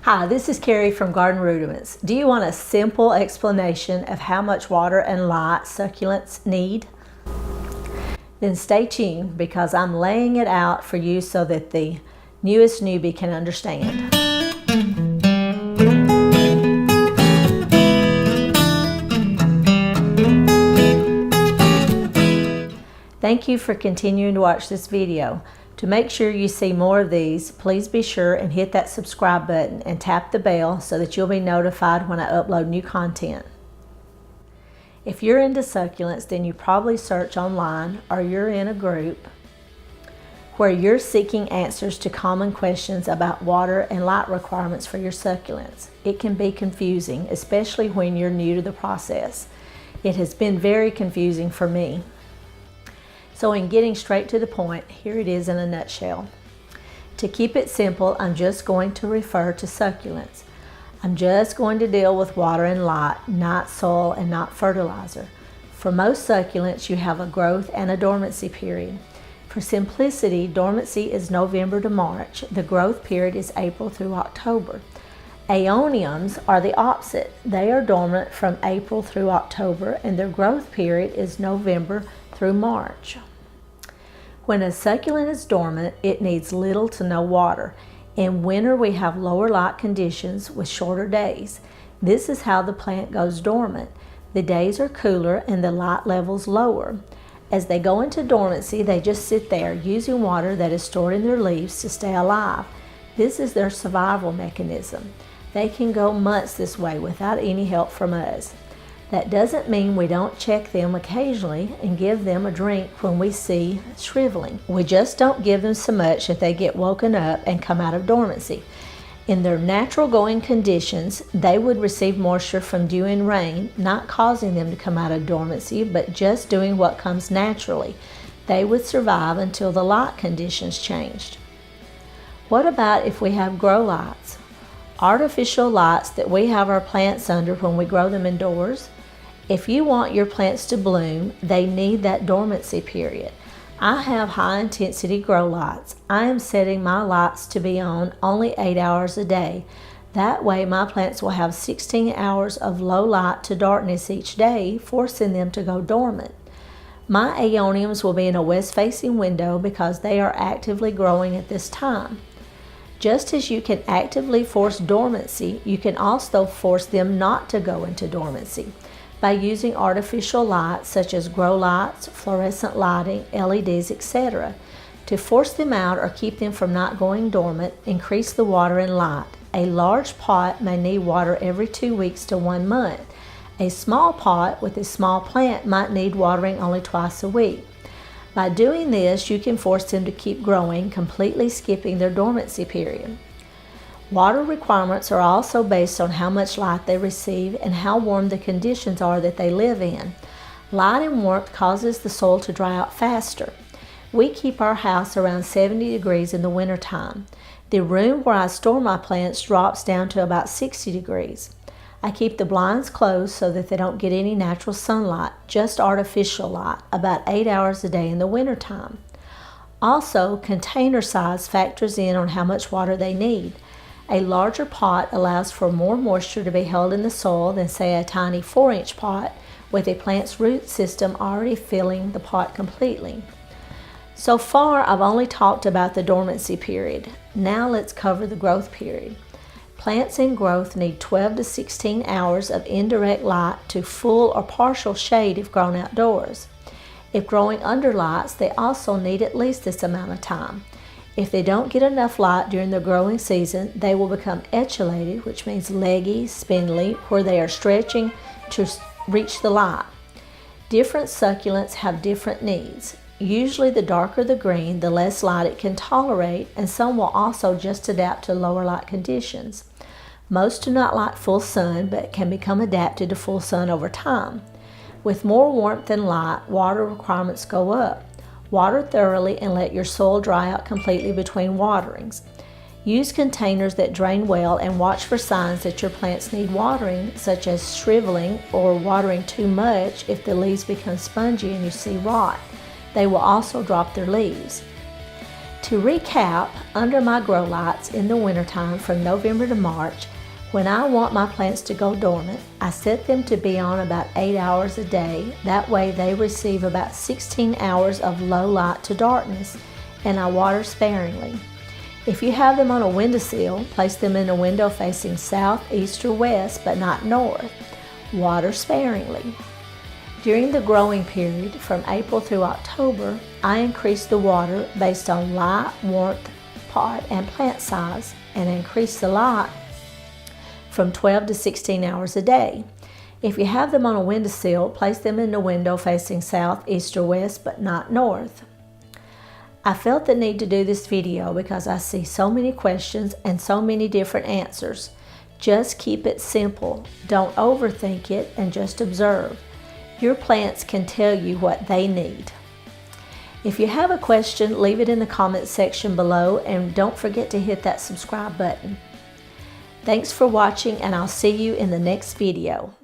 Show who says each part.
Speaker 1: Hi, this is Kerry from Garden Rudiments. Do you want a simple explanation of how much water and light succulents need? Then stay tuned because I'm laying it out for you so that the newest newbie can understand. Thank you for continuing to watch this video. To make sure you see more of these, please be sure and hit that subscribe button and tap the bell so that you'll be notified when I upload new content. If you're into succulents, then you probably search online or you're in a group where you're seeking answers to common questions about water and light requirements for your succulents. It can be confusing, especially when you're new to the process. It has been very confusing for me. So in getting straight to the point, here it is in a nutshell. To keep it simple, I'm just going to refer to succulents. I'm just going to deal with water and light, not soil and not fertilizer. For most succulents, you have a growth and a dormancy period. For simplicity, dormancy is November to March. The growth period is April through October. Aeoniums are the opposite. They are dormant from April through October, and their growth period is November through March. When a succulent is dormant, it needs little to no water. In winter, we have lower light conditions with shorter days. This is how the plant goes dormant. The days are cooler and the light levels lower. As they go into dormancy, they just sit there using water that is stored in their leaves to stay alive. This is their survival mechanism. They can go months this way without any help from us. That doesn't mean we don't check them occasionally and give them a drink when we see shriveling. We just don't give them so much that they get woken up and come out of dormancy. In their natural growing conditions, they would receive moisture from dew and rain, not causing them to come out of dormancy, but just doing what comes naturally. They would survive until the light conditions changed. What about if we have grow lights? Artificial lights that we have our plants under when we grow them indoors? If you want your plants to bloom, they need that dormancy period. I have high intensity grow lights. I am setting my lights to be on only 8 hours a day. That way my plants will have 16 hours of low light to darkness each day, forcing them to go dormant. My aeoniums will be in a west-facing window because they are actively growing at this time. Just as you can actively force dormancy, you can also force them not to go into dormancy by using artificial lights such as grow lights, fluorescent lighting, LEDs, etc. To force them out or keep them from not going dormant, increase the water and light. A large pot may need water every 2 weeks to 1 month. A small pot with a small plant might need watering only twice a week. By doing this, you can force them to keep growing, completely skipping their dormancy period. Water requirements are also based on how much light they receive and how warm the conditions are that they live in. Light and warmth causes the soil to dry out faster. We keep our house around 70 degrees in the wintertime. The room where I store my plants drops down to about 60 degrees. I keep the blinds closed so that they don't get any natural sunlight, just artificial light, about 8 hours a day in the wintertime. Also, container size factors in on how much water they need. A larger pot allows for more moisture to be held in the soil than, say, a tiny 4-inch pot with a plant's root system already filling the pot completely. So far, I've only talked about the dormancy period. Now let's cover the growth period. Plants in growth need 12 to 16 hours of indirect light to full or partial shade if grown outdoors. If growing under lights, they also need at least this amount of time. If they don't get enough light during the growing season, they will become etiolated, which means leggy, spindly, where they are stretching to reach the light. Different succulents have different needs. Usually the darker the green, the less light it can tolerate, and some will also just adapt to lower light conditions. Most do not like full sun, but can become adapted to full sun over time. With more warmth and light, water requirements go up. Water thoroughly and let your soil dry out completely between waterings. Use containers that drain well and watch for signs that your plants need watering, such as shriveling or watering too much if the leaves become spongy and you see rot. They will also drop their leaves. To recap, under my grow lights in the wintertime from November to March, when I want my plants to go dormant, I set them to be on about 8 hours a day. That way they receive about 16 hours of low light to darkness, and I water sparingly. If you have them on a windowsill, place them in a window facing south, east, or west, but not north. Water sparingly. During the growing period, from April through October, I increase the water based on light, warmth, pot, and plant size, and increase the light from 12 to 16 hours a day. If you have them on a windowsill, place them in a window facing south, east, or west, but not north. I felt the need to do this video because I see so many questions and so many different answers. Just keep it simple. Don't overthink it and just observe. Your plants can tell you what they need. If you have a question, leave it in the comment section below, and don't forget to hit that subscribe button. Thanks for watching, and I'll see you in the next video.